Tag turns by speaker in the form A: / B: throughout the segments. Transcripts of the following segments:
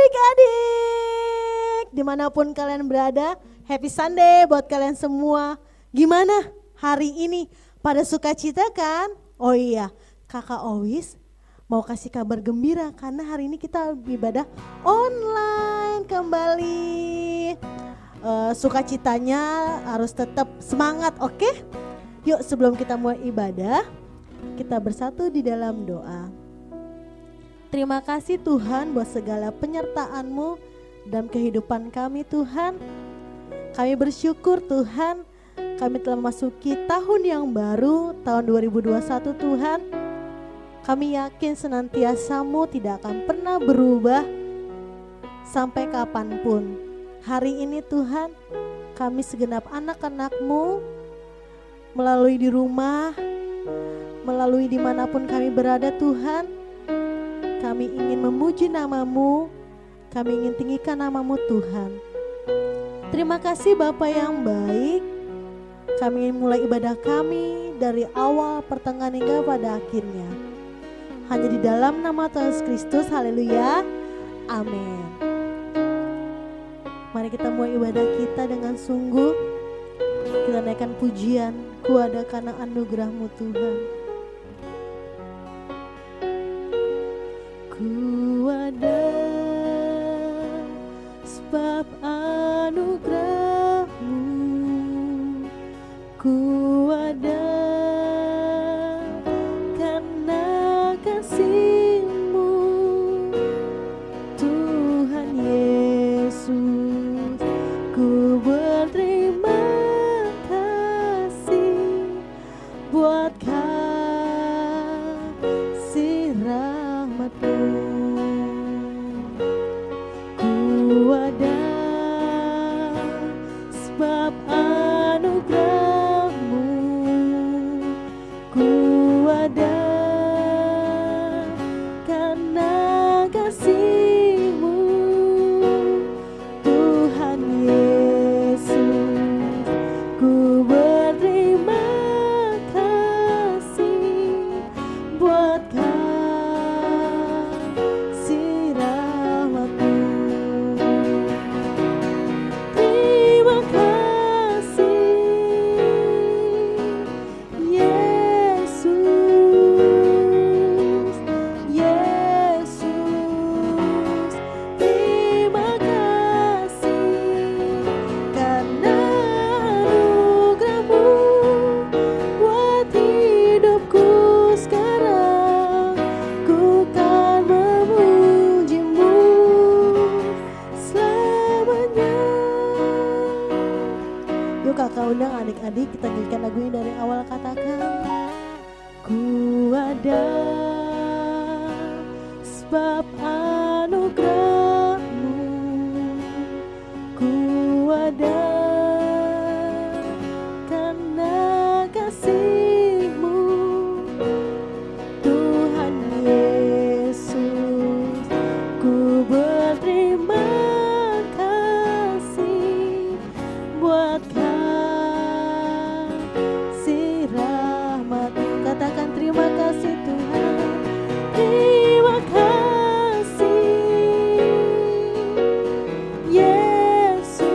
A: adik-adik, dimanapun kalian berada, happy Sunday buat kalian semua. Gimana hari ini? Pada sukacita kan? Oh iya, kakak Owis mau kasih kabar gembira karena hari ini kita ibadah online kembali. Sukacitanya harus tetap semangat, oke? Yuk sebelum kita mulai ibadah, kita bersatu di dalam doa. Terima kasih Tuhan buat segala penyertaan-Mu dalam kehidupan kami Tuhan. Kami bersyukur Tuhan, kami telah memasuki tahun yang baru, tahun 2021 Tuhan. Kami yakin senantiasa-Mu tidak akan pernah berubah sampai kapanpun. Hari ini Tuhan, kami segenap anak-anak-Mu melalui di rumah, melalui dimanapun kami berada Tuhan, kami ingin memuji nama-Mu, kami ingin tinggikan nama-Mu Tuhan. Terima kasih Bapa yang baik, kami ingin mulai ibadah kami dari awal, pertengahan hingga pada akhirnya. Hanya di dalam nama Tuhan Yesus Kristus, haleluya, amin. Mari kita mulai ibadah kita dengan sungguh, kita naikkan pujian, ku ada karena anugerah-Mu Tuhan. Ku ada sebab anugerah-Mu, ku ada karena kasih-Mu, Tuhan Yesus. Ku berterima kasih buat kasih rahmat-Mu. Ku ada sebab anugerah-Mu, ku ada karena kasih-Mu, Tuhan Yesus. Ku berterima kasih buat kasih rahmat-Mu. Terima kasih Yesus, Yesus. Terima kasih karena anugerah-Mu buat hidupku sekarang. Ku kan memuji-Mu selamanya. Yuk kakak undang adik-adik, kita nyanyikan lagu ini dari awal, katakan ku ada sebab anugerah-Mu, ku ada karena kasih-Mu, Tuhan Yesus. Ku berterima kasih buat kasih rahmat. Katakan terima kasih Tuhan. Terima kasih Yesus,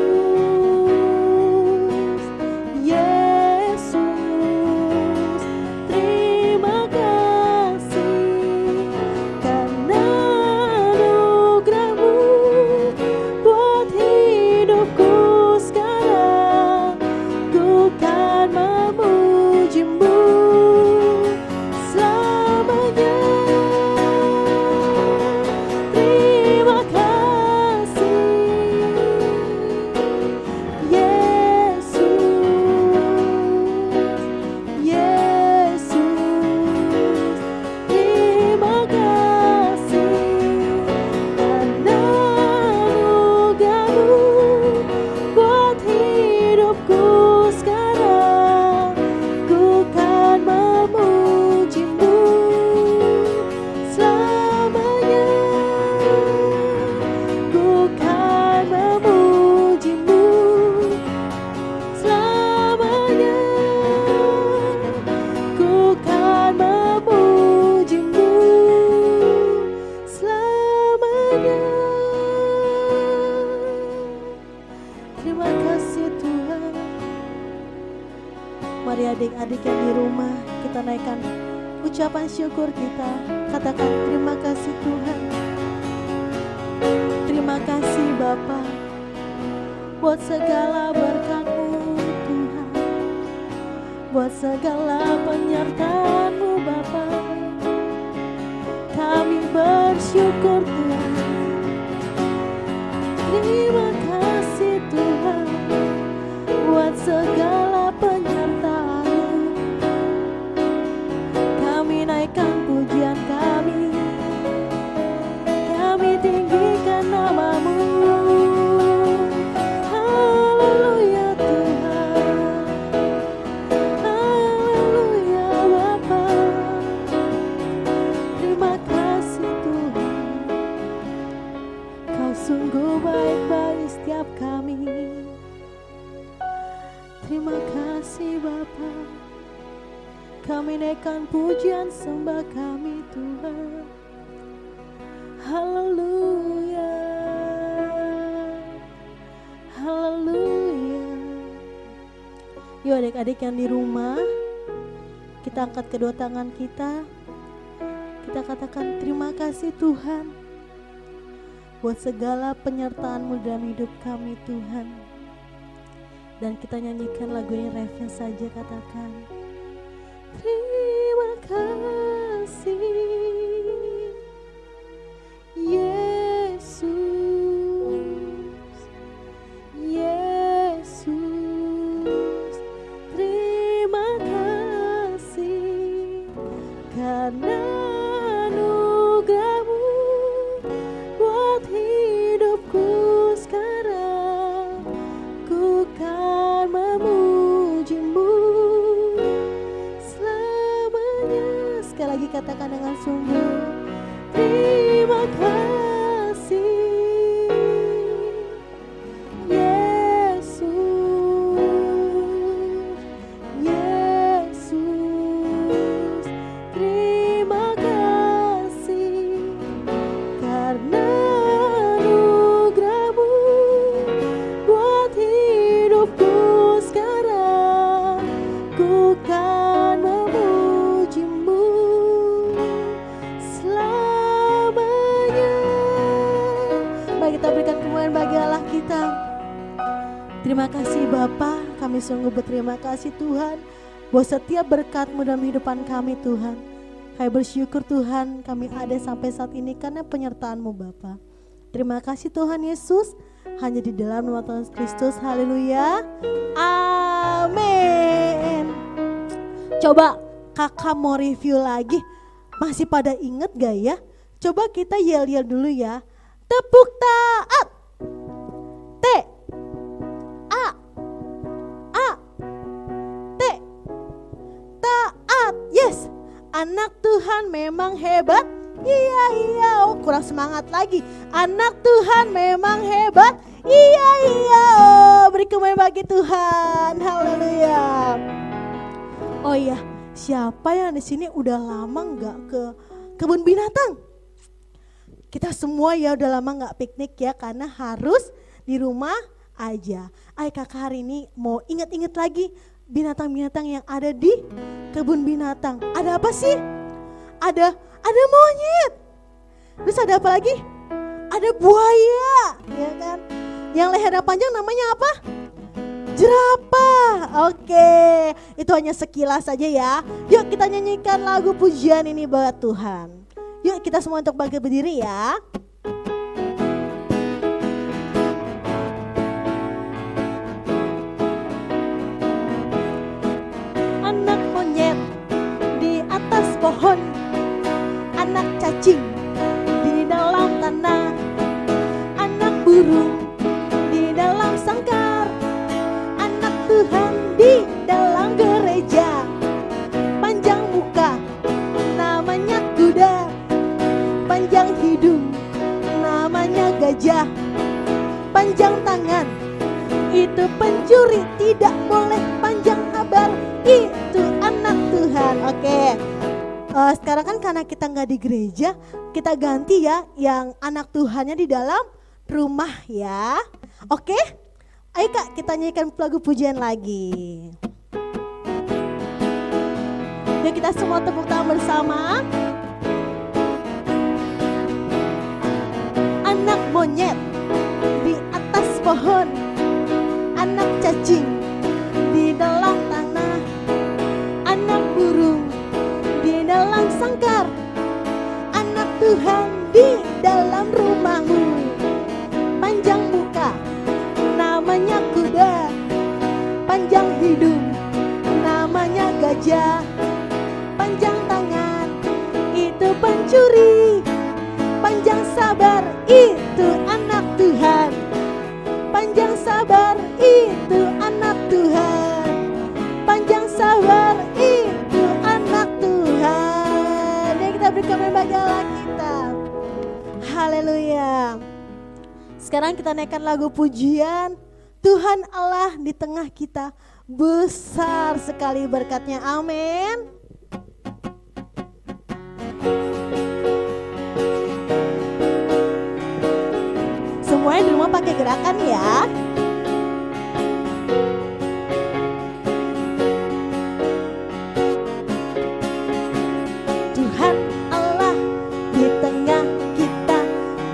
A: Terima kasih Tuhan. Mari adik-adik yang di rumah kita naikkan ucapan syukur kita. Katakan terima kasih Tuhan. Terima kasih Bapa buat segala berkat-Mu Tuhan, buat segala penyertaan-Mu Bapa. Kami bersyukur Tuhan. Terima kasih Tuhan buat segala penyertaan-Mu. Kami naikkan pujian kami tinggikan nama-Mu. Haleluya Tuhan, haleluya Bapa. Terima kasih Tuhan, Kau sungguh baik bagi setiap kami. Terima kasih Bapa. Kami naikkan pujian sembah kami Tuhan. Haleluya, haleluya. Yuk adik-adik yang di rumah, kita angkat kedua tangan kita. Kita katakan terima kasih Tuhan buat segala penyertaan-Mu dalam hidup kami Tuhan. Dan kita nyanyikan lagu ini refnya saja, katakan terima kasih Yesus, Yesus. Terima kasih karena anugerah-Mu buat hidupku sekarang. Ku kan memuji-Mu selamanya. Sekali lagi katakan dengan sungguh, terima kasih Yesus, Yesus. Terima kasih karena anugerah-Mu buat hidupku sekarang. Ku kan memuji-Mu selamanya. Mari kita berikan kemuliaan bagi Allah kita. Terima kasih Bapa, kami sungguh berterima kasih Tuhan buat setiap berkat-Mu dalam kehidupan kami Tuhan. Kami bersyukur Tuhan kami ada sampai saat ini karena penyertaan-Mu Bapa. Terima kasih Tuhan Yesus, hanya di dalam nama Tuhan Kristus. Haleluya, amin. Coba kakak mau review lagi, masih pada inget gak ya? Coba kita yel-yel dulu ya. Tepuk taat. T A A T. Taat. Yes. Anak Tuhan memang hebat. Iya iya. Oh kurang semangat lagi. Anak Tuhan memang hebat. Iya iya. Oh beri kemuliaan bagi Tuhan. Haleluya. Oh iya, siapa yang di sini udah lama nggak ke kebun binatang? Kita semua ya udah lama nggak piknik ya, karena harus di rumah aja. Ay kakak hari ini mau ingat-ingat lagi binatang-binatang yang ada di kebun binatang. Ada apa sih? Ada monyet. Terus ada apa lagi? Ada buaya, ya kan? Yang lehernya panjang namanya apa? Jerapah. Oke, itu hanya sekilas saja ya. Yuk kita nyanyikan lagu pujian ini buat Tuhan. Yuk kita semua untuk bangkit berdiri ya. Anak monyet di atas pohon, anak cacing di dalam tanah, anak burung di dalam sangkar, anak Tuhan di dalam gereja. Panjang muka namanya kuda, panjang hidung namanya gajah, panjang tangan itu pencuri, tidak boleh panjang kabar, itu anak Tuhan. Oke. Sekarang kan karena kita nggak di gereja, kita ganti ya yang anak Tuhannya di dalam rumah ya. Oke? Ayo Kak, kita nyanyikan lagu pujian lagi. Yuk kita semua tepuk tangan bersama. Anak monyet di atas pohon, anak cacing di dalam tanah, anak burung di dalam sangkar, anak Tuhan di dalam rumahmu. Panjang muka namanya kuda, panjang hidung namanya gajah, panjang tangan itu pencuri, panjang sabar itu anak Tuhan, panjang sabar itu anak Tuhan, panjang sabar itu anak Tuhan. Ya, kita berikan berbagai Allah kita. Haleluya. Sekarang kita naikkan lagu pujian. Tuhan Allah di tengah kita, besar sekali berkatnya. Amin. Semuanya di rumah pakai gerakan ya. Tuhan Allah di tengah kita,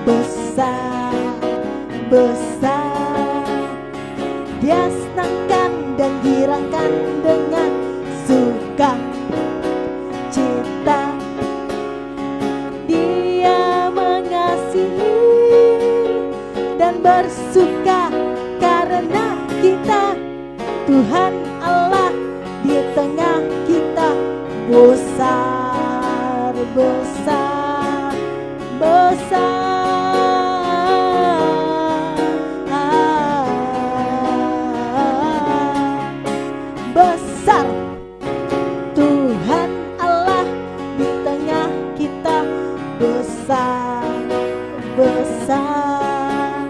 A: besar, besar. Dia senangkan dan girangkan dengan suka cita. Dia mengasihi dan bersuka karena kita. Tuhan Allah di tengah kita, besar, besar, besar. Besar Tuhan Allah di tengah kita, besar, besar.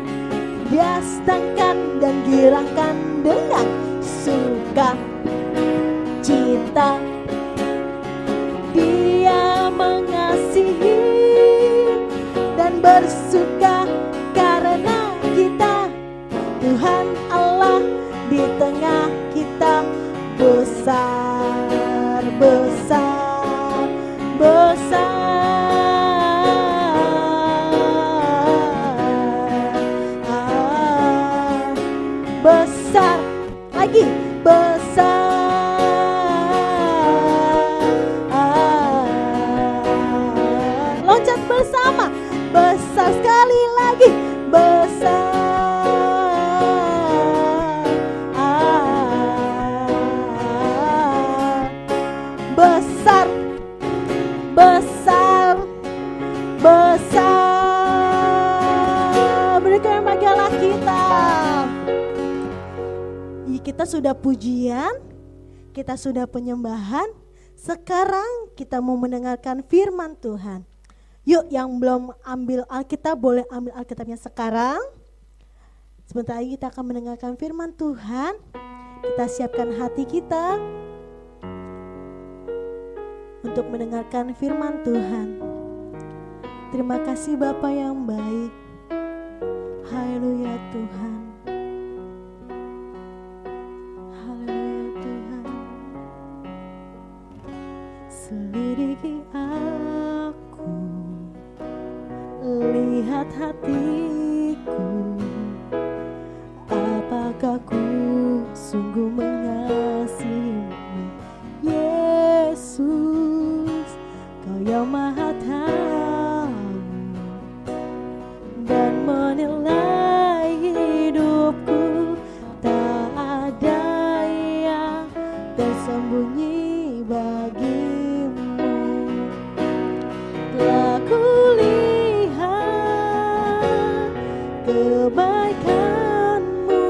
A: Dia sedangkan dan girangkan dengan suka cita. Dia mengasihi dan bersuka karena kita. Tuhan Allah di tengah kita, besar, besar, besar. Besar lagi, besar. Loncat bersama, besar sekali lagi, besar. Besar, besar, besar. Berikan bagi Allah kita. Kita sudah pujian, kita sudah penyembahan. Sekarang kita mau mendengarkan firman Tuhan. Yuk, yang belum ambil Alkitab boleh ambil Alkitabnya sekarang. Sebentar lagi kita akan mendengarkan firman Tuhan. Kita siapkan hati kita untuk mendengarkan firman Tuhan. Terima kasih Bapa yang baik. Haleluya Tuhan. Haleluya Tuhan. Selidiki aku, lihat hatiku, apakah ku sungguh mengasihimu, Yesus. Kau yang maha tahu dan menilai hidupku, tak ada yang tersembunyi bagimu. Telah kulihat kebaikanmu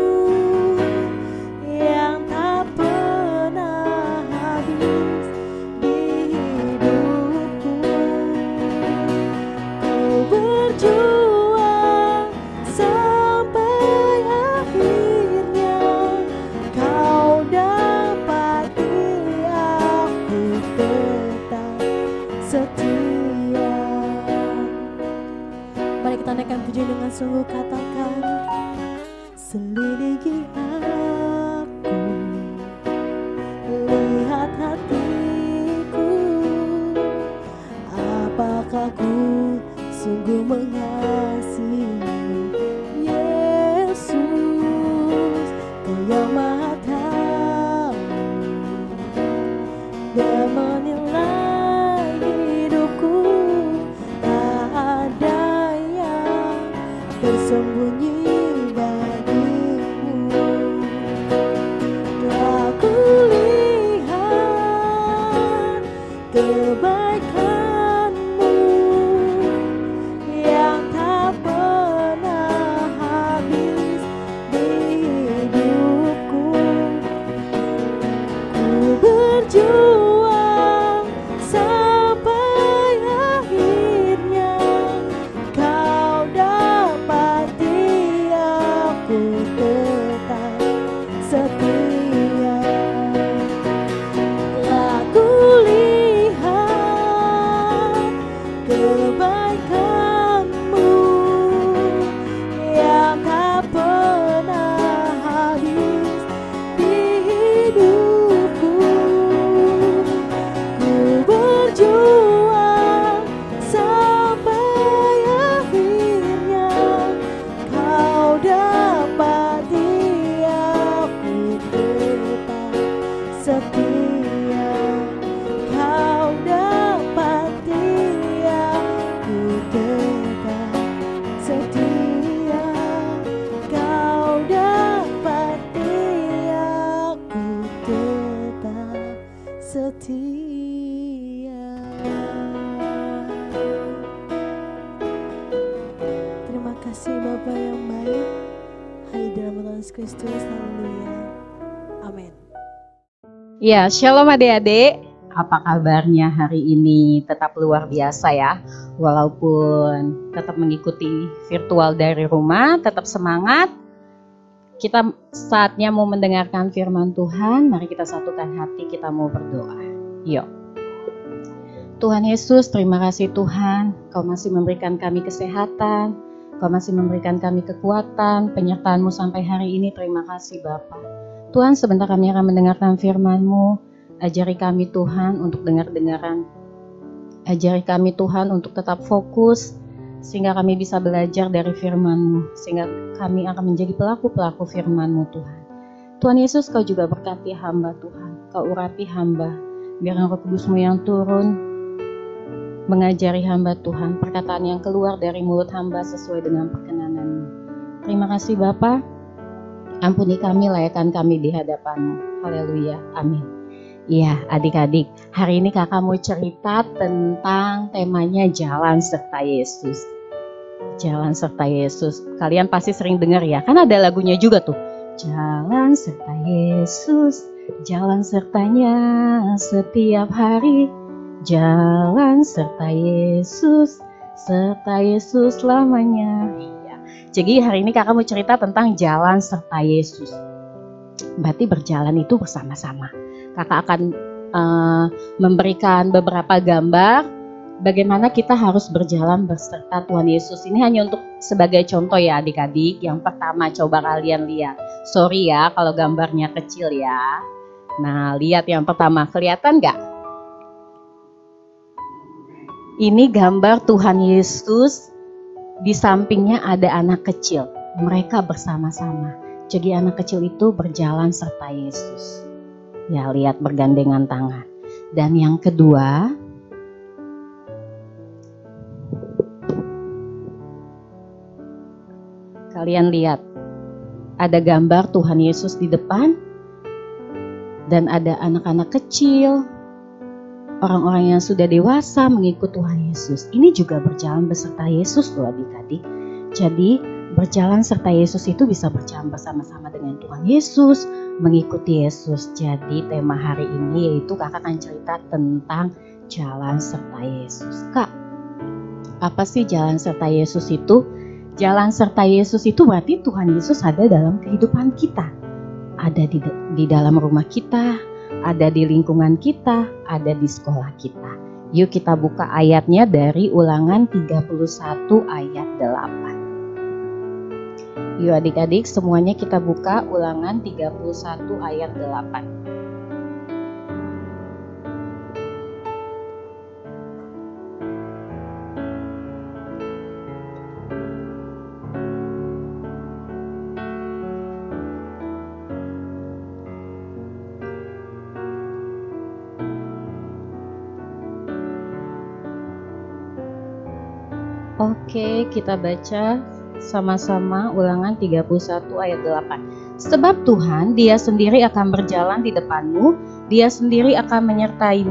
A: Kristus. Haleluya. Amin.
B: Ya, shalom adik-adik. Apa kabarnya hari ini? Tetap luar biasa ya. Walaupun tetap mengikuti virtual dari rumah, tetap semangat. Kita saatnya mau mendengarkan firman Tuhan. Mari kita satukan hati, kita mau berdoa. Yuk. Tuhan Yesus, terima kasih Tuhan. Kau masih memberikan kami kesehatan. Kau masih memberikan kami kekuatan. Penyertaan-Mu sampai hari ini, terima kasih Bapa. Tuhan, sebentar kami akan mendengarkan firman-Mu. Ajari kami Tuhan untuk dengar-dengaran. Ajari kami Tuhan untuk tetap fokus, sehingga kami bisa belajar dari firman-Mu, sehingga kami akan menjadi pelaku-pelaku firman-Mu Tuhan. Tuhan Yesus, Kau juga berkati hamba Tuhan. Kau urapi hamba, biar Roh Kudus-Mu yang turun, mengajari hamba Tuhan, perkataan yang keluar dari mulut hamba sesuai dengan perkenan-Mu. Terima kasih Bapa. Ampuni kami, layakkan kami di hadapan-Mu. Haleluya, amin. Iya adik-adik, hari ini kakak mau cerita tentang temanya jalan serta Yesus. Jalan serta Yesus, kalian pasti sering dengar ya, kan ada lagunya juga tuh. Jalan serta Yesus, jalan sertanya setiap hari. Jalan serta Yesus lamanya. Iya. Jadi hari ini kakak mau cerita tentang jalan serta Yesus. Berarti berjalan itu bersama-sama. Kakak akan memberikan beberapa gambar bagaimana kita harus berjalan beserta Tuhan Yesus. Ini hanya untuk sebagai contoh ya adik-adik. Yang pertama coba kalian lihat. Sorry ya kalau gambarnya kecil ya. Nah lihat yang pertama, kelihatan nggak? Ini gambar Tuhan Yesus, di sampingnya ada anak kecil. Mereka bersama-sama. Jadi anak kecil itu berjalan serta Yesus. Ya lihat bergandengan tangan. Dan yang kedua, kalian lihat ada gambar Tuhan Yesus di depan dan ada anak-anak kecil, orang-orang yang sudah dewasa mengikut Tuhan Yesus. Ini juga berjalan beserta Yesus loh adik-adik. Jadi berjalan serta Yesus itu bisa berjalan bersama-sama dengan Tuhan Yesus, mengikuti Yesus. Jadi tema hari ini yaitu kakak akan cerita tentang jalan serta Yesus. Kak, apa sih jalan serta Yesus itu? Jalan serta Yesus itu berarti Tuhan Yesus ada dalam kehidupan kita. Ada di dalam rumah kita, ada di lingkungan kita, ada di sekolah kita. Yuk kita buka ayatnya dari Ulangan 31 ayat 8. Yuk adik-adik semuanya kita buka Ulangan 31 ayat 8. Oke, kita baca sama-sama Ulangan 31 ayat 8. Sebab Tuhan, Dia sendiri akan berjalan di depanmu, Dia sendiri akan menyertai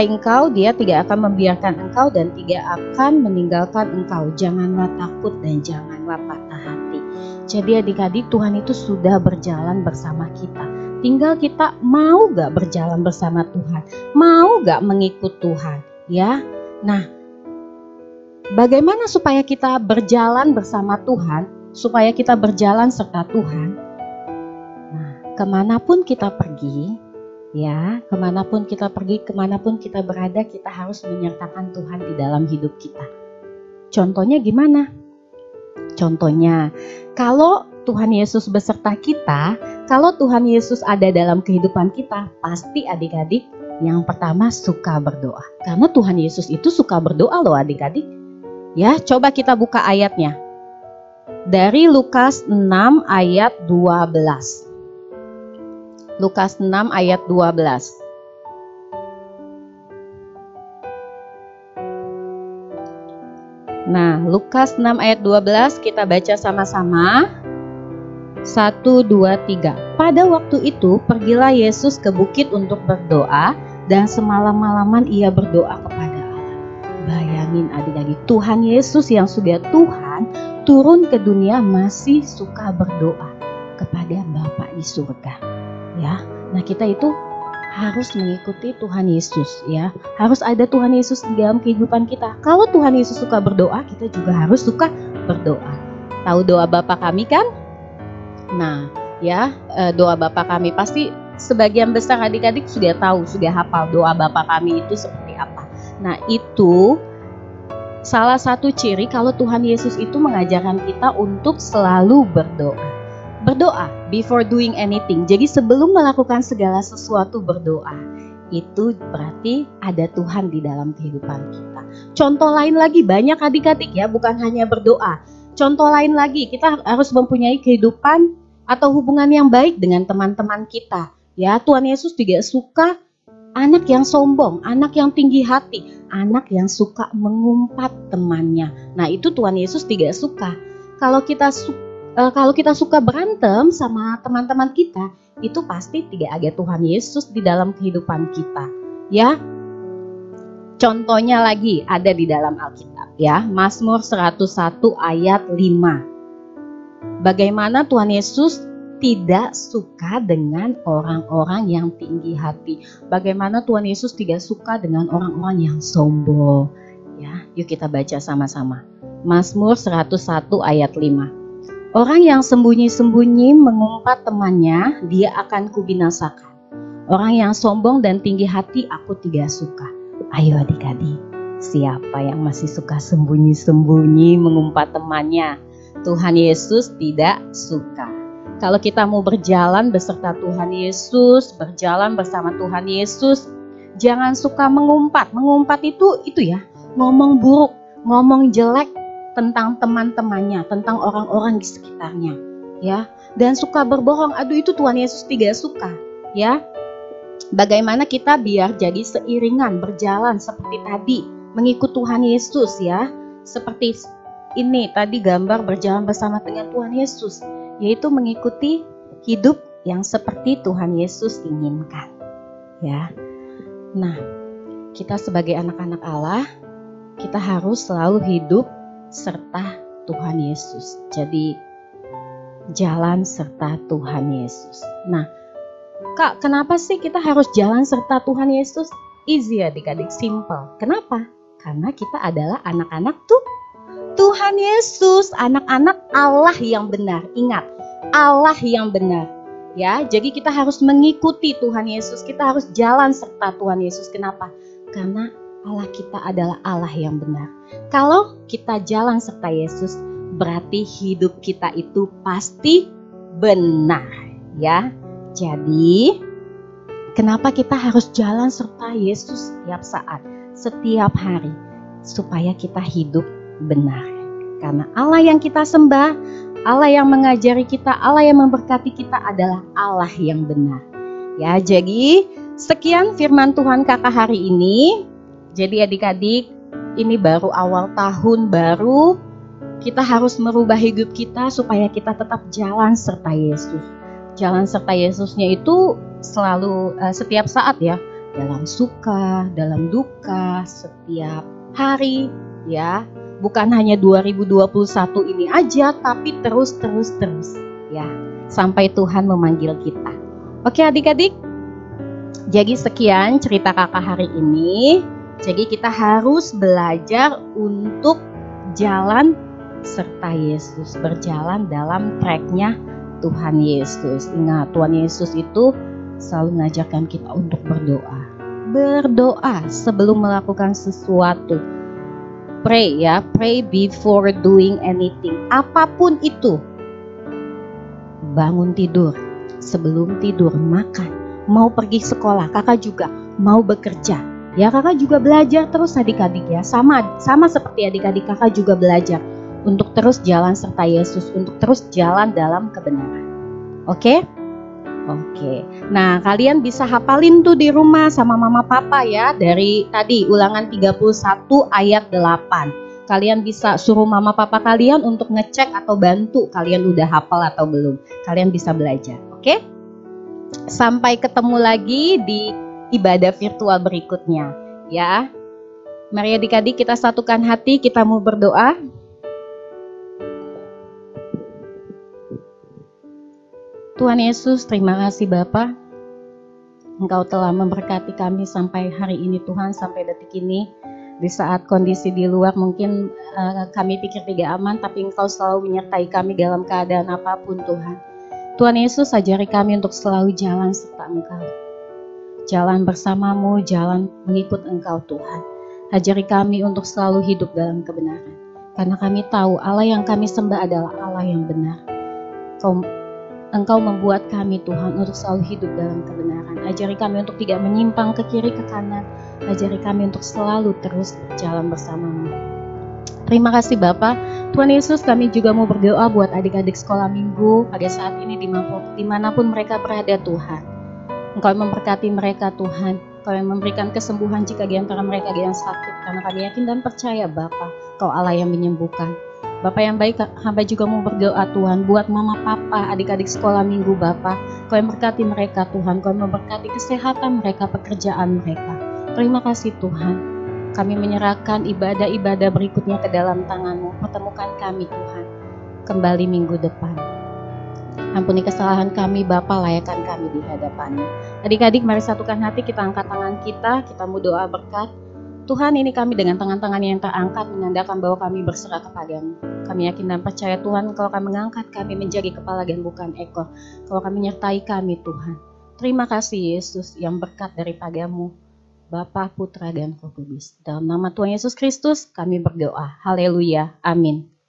B: engkau, Dia tidak akan membiarkan engkau dan tidak akan meninggalkan engkau. Janganlah takut dan janganlah patah hati. Jadi adik-adik, Tuhan itu sudah berjalan bersama kita. Tinggal kita mau gak berjalan bersama Tuhan, mau gak mengikut Tuhan, ya. Nah, bagaimana supaya kita berjalan bersama Tuhan, supaya kita berjalan serta Tuhan? Nah, kemanapun kita pergi, ya, kemanapun kita pergi, kemanapun kita berada, kita harus menyertakan Tuhan di dalam hidup kita. Contohnya gimana? Contohnya, kalau Tuhan Yesus beserta kita, kalau Tuhan Yesus ada dalam kehidupan kita, pasti adik-adik yang pertama suka berdoa. Karena Tuhan Yesus itu suka berdoa loh adik-adik. Ya, coba kita buka ayatnya. Dari Lukas 6 ayat 12. Lukas 6 ayat 12. Nah, Lukas 6 ayat 12 kita baca sama-sama. 1, 2, 3. Pada waktu itu pergilah Yesus ke bukit untuk berdoa dan semalam-malaman ia berdoa kepada Allah. Bayangin adik-adik, Tuhan Yesus yang sudah Tuhan turun ke dunia masih suka berdoa kepada Bapa di surga. Ya, nah kita itu harus mengikuti Tuhan Yesus, ya. Harus ada Tuhan Yesus di dalam kehidupan kita. Kalau Tuhan Yesus suka berdoa, kita juga harus suka berdoa. Tahu doa Bapa kami kan? Nah, ya, doa Bapa kami pasti sebagian besar adik-adik sudah tahu, sudah hafal doa Bapa kami itu seperti apa. Nah, itu salah satu ciri kalau Tuhan Yesus itu mengajarkan kita untuk selalu berdoa. Berdoa before doing anything. Jadi sebelum melakukan segala sesuatu berdoa. Itu berarti ada Tuhan di dalam kehidupan kita. Contoh lain lagi banyak adik-adik ya, bukan hanya berdoa. Contoh lain lagi, kita harus mempunyai kehidupan atau hubungan yang baik dengan teman-teman kita. Ya, Tuhan Yesus juga suka anak yang sombong, anak yang tinggi hati, anak yang suka mengumpat temannya. Nah, itu Tuhan Yesus tidak suka. Kalau kita suka berantem sama teman-teman kita, itu pasti tidak ada Tuhan Yesus di dalam kehidupan kita. Ya, contohnya lagi ada di dalam Alkitab ya, Mazmur 101 ayat 5. Bagaimana Tuhan Yesus tidak suka dengan orang-orang yang tinggi hati. Bagaimana Tuhan Yesus tidak suka dengan orang-orang yang sombong. Ya, yuk kita baca sama-sama. Mazmur 101 ayat 5. Orang yang sembunyi-sembunyi mengumpat temannya, dia akan kubinasakan. Orang yang sombong dan tinggi hati aku tidak suka. Ayo adik-adik, siapa yang masih suka sembunyi-sembunyi mengumpat temannya? Tuhan Yesus tidak suka. Kalau kita mau berjalan beserta Tuhan Yesus, berjalan bersama Tuhan Yesus, jangan suka mengumpat. Mengumpat itu ya, ngomong buruk, ngomong jelek tentang teman-temannya, tentang orang-orang di sekitarnya, ya. Dan suka berbohong, aduh itu Tuhan Yesus tidak suka, ya. Bagaimana kita biar jadi seiringan, berjalan seperti tadi, mengikut Tuhan Yesus ya. Seperti ini tadi gambar berjalan bersama dengan Tuhan Yesus, yaitu mengikuti hidup yang seperti Tuhan Yesus inginkan, ya. Nah, kita sebagai anak-anak Allah, kita harus selalu hidup serta Tuhan Yesus. Jadi jalan serta Tuhan Yesus. Nah, Kak, kenapa sih kita harus jalan serta Tuhan Yesus? Easy adik-adik, simple. Kenapa? Karena kita adalah anak-anak Tuhan Yesus, anak-anak Allah yang benar. Ingat, Allah yang benar. Ya, jadi kita harus mengikuti Tuhan Yesus. Kita harus jalan serta Tuhan Yesus. Kenapa? Karena Allah kita adalah Allah yang benar. Kalau kita jalan serta Yesus, berarti hidup kita itu pasti benar, ya. Jadi, kenapa kita harus jalan serta Yesus setiap saat, setiap hari, supaya kita hidup benar. Karena Allah yang kita sembah, Allah yang mengajari kita, Allah yang memberkati kita adalah Allah yang benar. Ya, jadi sekian firman Tuhan kakak hari ini. Jadi adik-adik, ini baru awal tahun baru, kita harus merubah hidup kita supaya kita tetap jalan serta Yesus. Jalan serta Yesusnya itu selalu setiap saat ya, dalam suka, dalam duka, setiap hari ya. Bukan hanya 2021 ini aja, tapi terus ya, sampai Tuhan memanggil kita. Oke adik-adik, jadi sekian cerita kakak hari ini. Jadi kita harus belajar untuk jalan serta Yesus, berjalan dalam tracknya Tuhan Yesus. Ingat, Tuhan Yesus itu selalu mengajarkan kita untuk berdoa. Berdoa sebelum melakukan sesuatu. Pray ya, pray before doing anything. Apapun itu. Bangun tidur, sebelum tidur makan, mau pergi sekolah, kakak juga mau bekerja. Ya, kakak juga belajar terus adik-adik ya. Sama seperti adik-adik, kakak juga belajar untuk terus jalan serta Yesus, untuk terus jalan dalam kebenaran. Oke? Oke. Nah, kalian bisa hafalin tuh di rumah sama mama papa ya. Dari tadi Ulangan 31 ayat 8. Kalian bisa suruh mama papa kalian untuk ngecek atau bantu kalian udah hafal atau belum. Kalian bisa belajar. Oke? Sampai ketemu lagi di ibadah virtual berikutnya ya. Mari adik-adik kita satukan hati, kita mau berdoa. Tuhan Yesus, terima kasih Bapa. Engkau telah memberkati kami sampai hari ini Tuhan, sampai detik ini. Di saat kondisi di luar mungkin kami pikir tidak aman, tapi Engkau selalu menyertai kami dalam keadaan apapun Tuhan. Tuhan Yesus, ajari kami untuk selalu jalan serta Engkau. Jalan bersamamu, jalan mengikut Engkau Tuhan. Ajari kami untuk selalu hidup dalam kebenaran. Karena kami tahu Allah yang kami sembah adalah Allah yang benar. Engkau membuat kami Tuhan untuk selalu hidup dalam kebenaran. Ajari kami untuk tidak menyimpang ke kiri ke kanan. Ajari kami untuk selalu terus berjalan bersamamu. Terima kasih Bapa. Tuhan Yesus, kami juga mau berdoa buat adik-adik sekolah minggu pada saat ini dimanapun mereka berada Tuhan. Engkau memberkati mereka Tuhan. Engkau yang memberikan kesembuhan jika di antara mereka ada yang sakit. Karena kami yakin dan percaya Bapa, Kau Allah yang menyembuhkan. Bapa yang baik, hamba juga mau berdoa Tuhan buat mama papa, adik-adik sekolah minggu Bapa. Kau yang memberkati mereka Tuhan, Kau yang memberkati kesehatan mereka, pekerjaan mereka. Terima kasih Tuhan. Kami menyerahkan ibadah-ibadah berikutnya ke dalam tangan-Mu. Pertemukan kami Tuhan kembali minggu depan. Ampuni kesalahan kami Bapa, layakkan kami di hadapan-Mu. Adik-adik mari satukan hati, kita angkat tangan kita mau doa berkat. Tuhan, ini kami dengan tangan-tangan yang terangkat menandakan bahwa kami berserah kepada-Mu. Kami yakin dan percaya Tuhan, kalau kami mengangkat kami menjadi kepala dan bukan ekor. Kalau kami menyertai kami Tuhan. Terima kasih Yesus yang berkat daripada-Mu, Bapa, Putra, dan Roh Kudus. Dalam nama Tuhan Yesus Kristus kami berdoa. Haleluya. Amin.